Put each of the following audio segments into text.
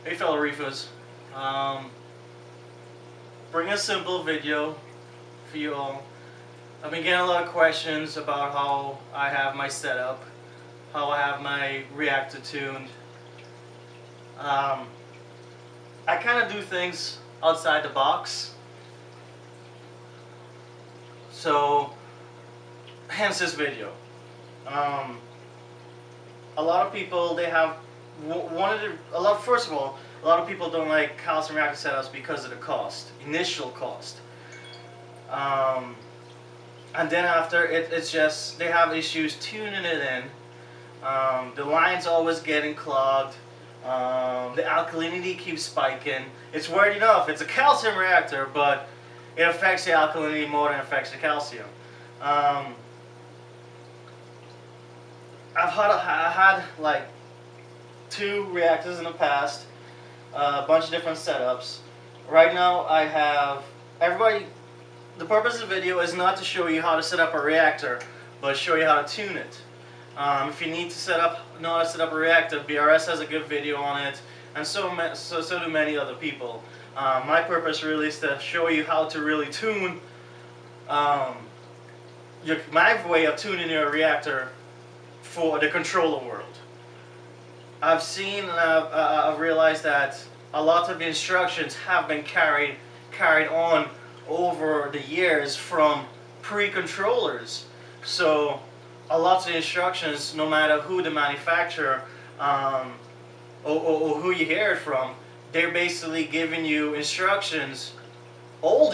Hey fellow reefers, bring a simple video for you all. I've been getting a lot of questions about how I have my setup, how I have my reactor tuned. I kind of do things outside the box, so hence this video. A lot of people, they have first of all, a lot of people don't like calcium reactor setups because of the cost, initial cost. And then after, it's just, they have issues tuning it in. The line's always getting clogged. The alkalinity keeps spiking. It's weird enough, it's a calcium reactor, but it affects the alkalinity more than it affects the calcium. I had like 2 reactors in the past, a bunch of different setups. Right now I have the purpose of the video is not to show you how to set up a reactor, but show you how to tune it. If you need to know how to set up a reactor, BRS has a good video on it, and so do many other people. My purpose really is to show you how to really tune my way of tuning your reactor for the controller world. I've seen and I've realized that a lot of the instructions have been carried on over the years from pre-controllers. So a lot of the instructions, no matter who the manufacturer or who you hear it from, they're basically giving you instructions, old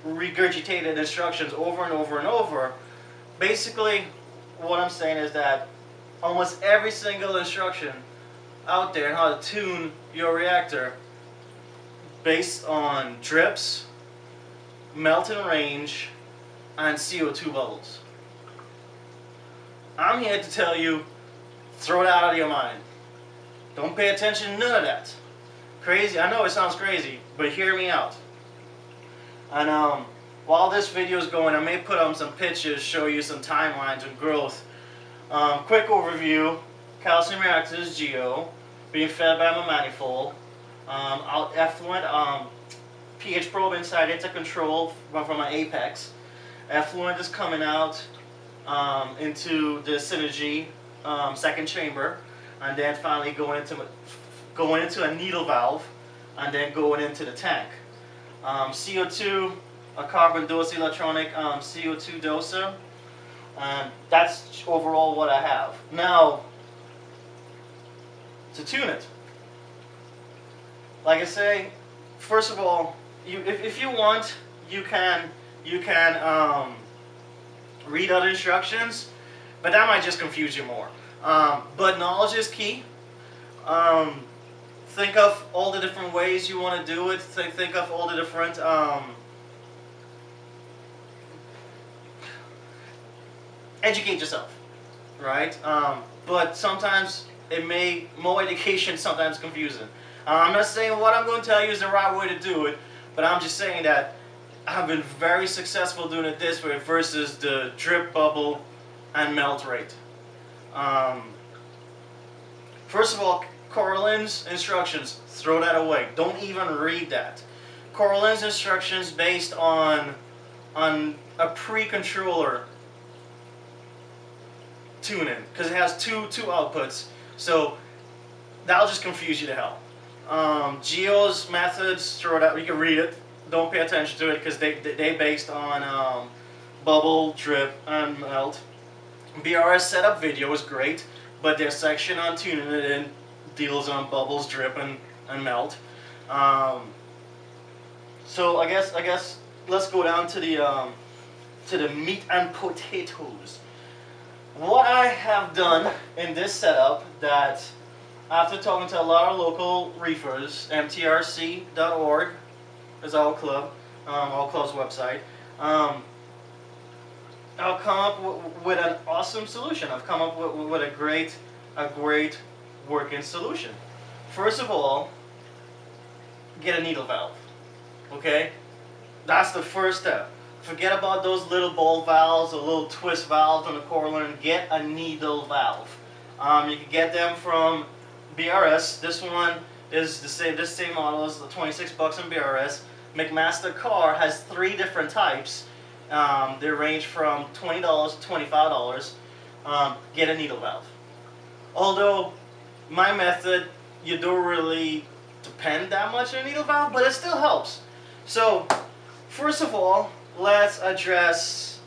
regurgitated instructions over and over and over. Basically, what I'm saying is that almost every single instruction out there on how to tune your reactor based on drips, melting range, and CO2 bubbles. I'm here to tell you, throw that out of your mind. Don't pay attention to none of that. Crazy, I know it sounds crazy, but hear me out. And while this video is going, I may put on some pictures, show you some timelines of growth. Quick overview: calcium reactors, Geo, being fed by my manifold. Effluent, pH probe inside it to control from my apex. Effluent is coming out into the Synergy second chamber, and then finally going into a needle valve, and then going into the tank. CO2, a carbon dose electronic CO2 doser. That's overall what I have. Now, to tune it, like I say, first of all, if you want, you can read other instructions, but that might just confuse you more. But knowledge is key. Think of all the different ways you want to do it. Think of all the different educate yourself, right? But sometimes more education sometimes confusing. I'm not saying what I'm going to tell you is the right way to do it, but I'm just saying that I've been very successful doing it this way versus the drip, bubble, and melt rate. First of all, Corallin's instructions, throw that away. Don't even read that. Corallin's instructions based on a pre-controller tuning, because it has two outputs, so that'll just confuse you to hell. Geo's methods, throw it out. You can read it. Don't pay attention to it because they based on bubble, drip, and melt. BRS setup video is great, but their section on tuning it in deals on bubbles, drip, and melt. So I guess let's go down to the meat and potatoes. What I have done in this setup, that after talking to a lot of local reefers, mtrc.org is our club's website, I've come up with an awesome solution. I've come up with a great working solution. First of all, get a needle valve. Okay? That's the first step. Forget about those little ball valves or little twist valves on the Coralline. Get a needle valve. You can get them from BRS. This one is the same. This same model is the 26 bucks on BRS. McMaster Car has 3 different types. They range from $20 to $25. Get a needle valve. Although my method, you don't really depend that much on a needle valve, but it still helps. So first of all, let's address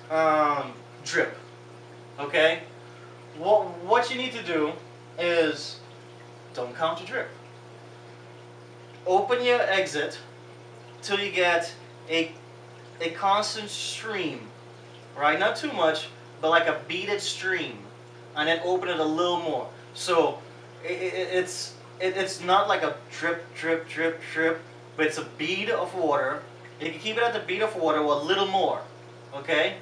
drip. Okay, what you need to do is don't count your drip. Open your exit till you get a constant stream, right? Not too much, but like a beaded stream, and then open it a little more. So it's not like a drip, drip, drip, drip, but it's a bead of water. You can keep it at the bead of water or a little more. Okay?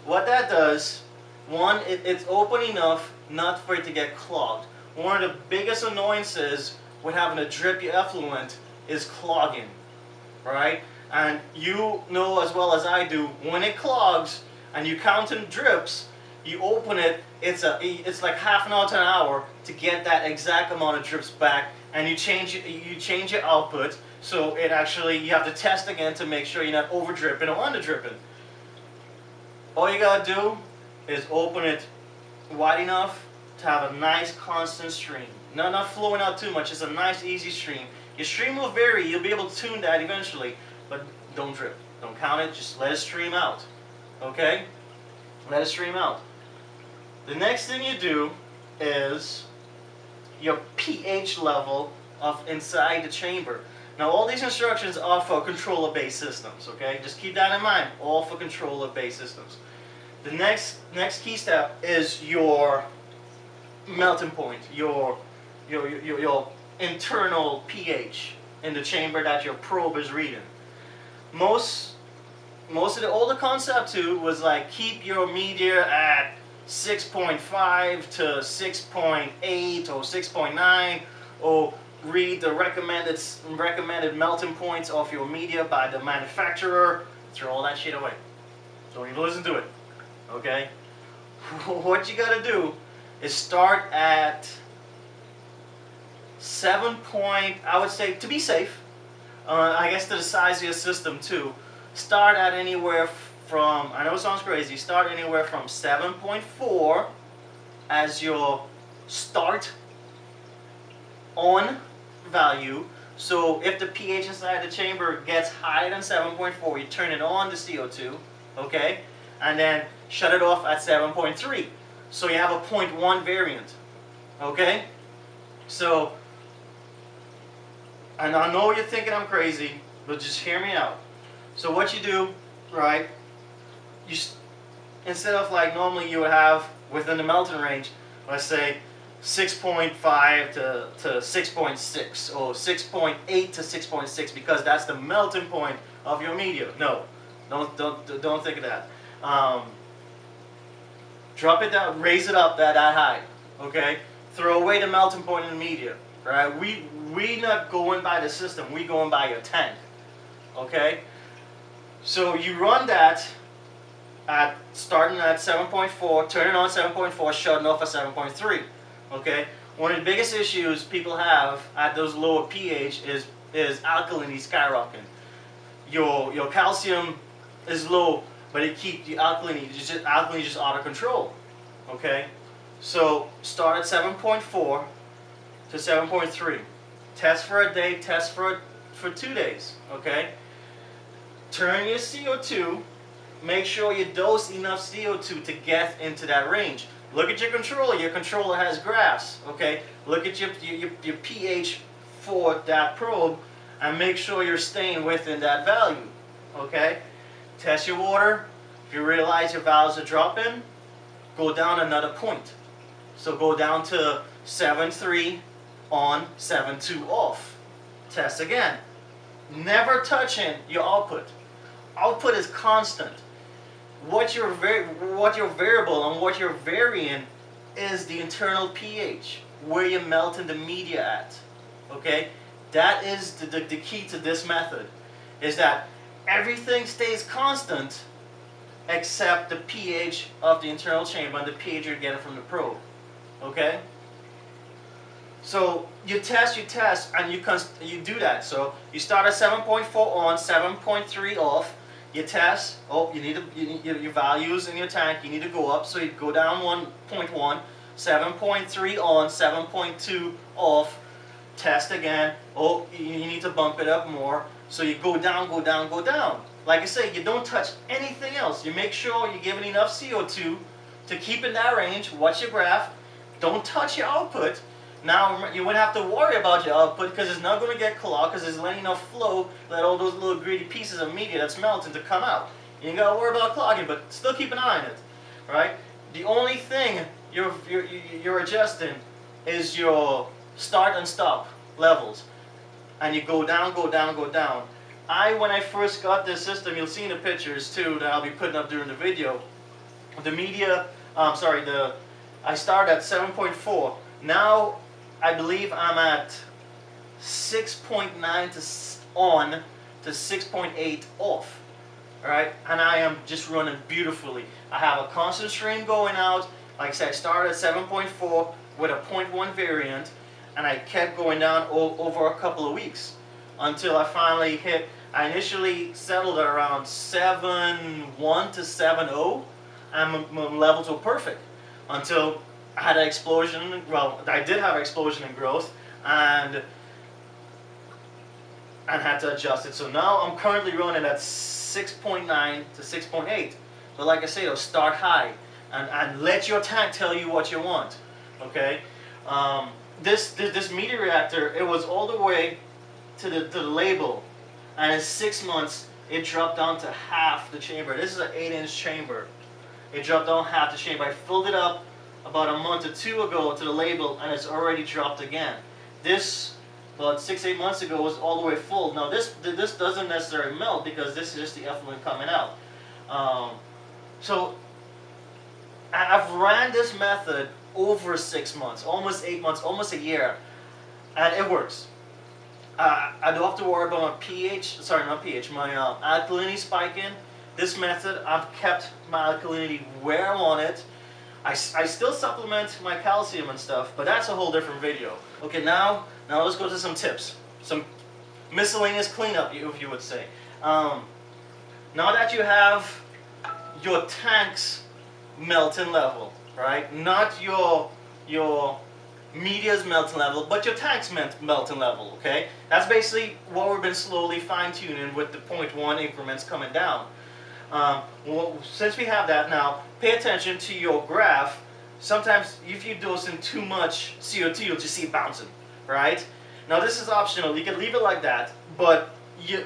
What that does, one, it's open enough not for it to get clogged. One of the biggest annoyances with having a drippy effluent is clogging, right? And you know as well as I do, when it clogs and you count in drips, you open it, it's like half an hour to an hour to get that exact amount of drips back, and you change your output, so it actually, you have to test again to make sure you're not over dripping or under dripping. All you gotta do is open it wide enough to have a nice constant stream. Not flowing out too much, it's a nice easy stream. Your stream will vary, you'll be able to tune that eventually, but don't drip. Don't count it, just let it stream out. Okay? Let it stream out. The next thing you do is your pH level of inside the chamber. Now all these instructions are for controller-based systems, okay? Just keep that in mind, all for controller-based systems. The next key step is your melting point, your internal pH in the chamber that your probe is reading. Most of the older concept too was like keep your media at 6.5 to 6.8 or 6.9, or read the recommended melting points of your media by the manufacturer. Throw all that shit away. Don't even listen to it. Okay? What you gotta do is start at 7 point, I would say, to be safe, I guess to the size of your system too, start at anywhere from, I know it sounds crazy, start anywhere from 7.4 as your start on value. So if the pH inside the chamber gets higher than 7.4, you turn it on to CO2, okay? And then shut it off at 7.3. So you have a 0.1 variant, okay? So, and I know you're thinking I'm crazy, but just hear me out. So what you do, right, instead of like normally you would have within the melting range, let's say 6.5 to 6.6 or 6.8 to 6.6, because that's the melting point of your media. No, don't think of that. Drop it down, raise it up that high, okay? Throw away the melting point in the media, right? We not going by the system, we going by your tank, okay? So you run that at starting at 7.4, turning on 7.4, shutting off at 7.3, okay? One of the biggest issues people have at those lower pH is alkalinity skyrocketing. Your calcium is low, but it keeps the alkalinity just out of control, okay? So start at 7.4 to 7.3. Test for a day, test for 2 days, okay? Turn your CO2, make sure you dose enough CO2 to get into that range. Look at your controller has graphs, okay? Look at your pH for that probe and make sure you're staying within that value, okay? Test your water. If you realize your valves are dropping, go down another point. So go down to 7.3 on, 7.2 off. Test again. Never touching your output. Output is constant. What your variable and what you're varying is the internal pH, where you're melting the media at. Okay? That is the key to this method, is that everything stays constant except the pH of the internal chamber and the pH you're getting from the probe. Okay? So you test, and you do that. So you start at 7.4 on, 7.3 off. You test. Oh, your values in your tank. You need to go up. So you go down 1.1, 7.3 on, 7.2 off. Test again. Oh, you need to bump it up more. So you go down, go down, go down. Like I say, you don't touch anything else. You make sure you're giving enough CO2 to keep in that range. Watch your graph. Don't touch your output. Now you wouldn't have to worry about your output because it's not going to get clogged because there's letting enough flow, let all those little greedy pieces of media that's melting to come out. You ain't got to worry about clogging, but still keep an eye on it, right? The only thing you're adjusting is your start and stop levels, and you go down, go down, go down. When I first got this system, you'll see in the pictures too that I'll be putting up during the video. The media, I started at 7.4. Now I believe I'm at 6.9 on to 6.8 off. Alright, and I am just running beautifully. I have a constant stream going out. Like I said, I started at 7.4 with a 0.1 variant, and I kept going down over a couple of weeks until I finally hit. I initially settled at around 7.1 to 7.0, and my levels were perfect until I had an explosion. Well, I did have an explosion in growth, and had to adjust it. So now I'm currently running at 6.9 to 6.8. But like I say, it'll start high, and let your tank tell you what you want. Okay, this media reactor, it was all the way to the label, and in 6 months it dropped down to half the chamber. This is an 8-inch chamber. It dropped down half the chamber. I filled it up about a month or two ago to the label, and it's already dropped again. This, about 6-8 months ago, was all the way full. Now this doesn't necessarily melt because this is just the effluent coming out. So I've ran this method over 6 months, almost 8 months, almost a year, and it works. I don't have to worry about my pH, sorry, not pH, my alkalinity spiking. This method, I've kept my alkalinity where I want it. I still supplement my calcium and stuff, but that's a whole different video. Okay, now let's go to some tips. Some miscellaneous cleanup, if you would say. Now that you have your tank's melting level, right? Not your media's melting level, but your tank's melting level, okay? That's basically what we've been slowly fine-tuning with the 0.1 increments coming down. Well, since we have that now, pay attention to your graph. Sometimes if you dose in too much CO2, you'll just see it bouncing, right? Now this is optional. You can leave it like that, but you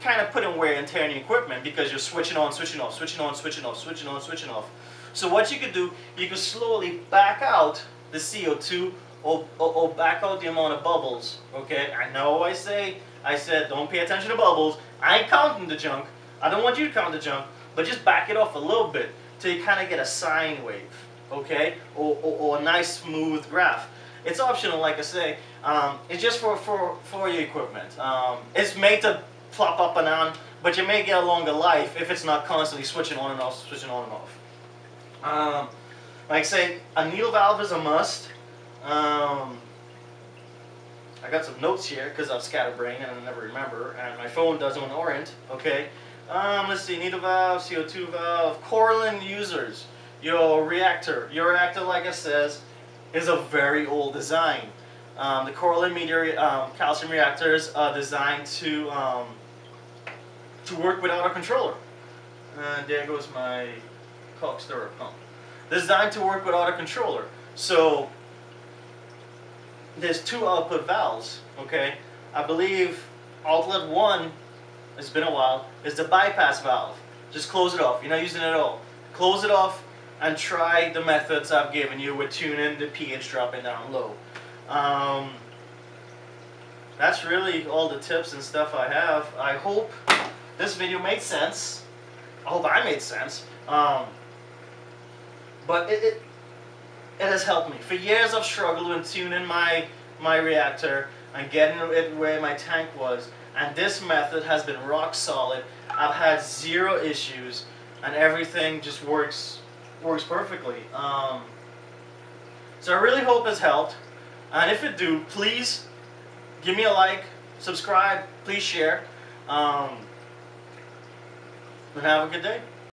kind of put in wear and tear in the equipment because you're switching on, switching off, switching on, switching off, switching on, switching off. So what you could do, you could slowly back out the CO2 or back out the amount of bubbles, okay? I know I said don't pay attention to bubbles. I ain't counting the junk. I don't want you to count the junk, but just back it off a little bit till you kind of get a sine wave, okay? Or a nice smooth graph. It's optional, like I say. It's just for your equipment. It's made to flop up and down, but you may get a longer life if it's not constantly switching on and off, switching on and off. Like I say, a needle valve is a must. I got some notes here because I'm scatterbrained and I never remember, and my phone doesn't orient, okay? Let's see, needle valve, CO2 valve, Corlin users. Your reactor, like it says, is a very old design. The Corlin media calcium reactors are designed to work without a controller. There goes my caulk stirrer pump. Designed to work without a controller. So there's 2 output valves, okay? I believe outlet 1, it's been a while, is the bypass valve. Just close it off. You're not using it at all. Close it off and try the methods I've given you with tuning the pH dropping down low. That's really all the tips and stuff I have. I hope this video made sense. I hope I made sense. But it has helped me. For years I've struggled with tuning my reactor and getting it where my tank was, and this method has been rock solid. I've had 0 issues, and everything just works perfectly. So I really hope it's helped. And if it do, please give me a like, subscribe, please share, and have a good day.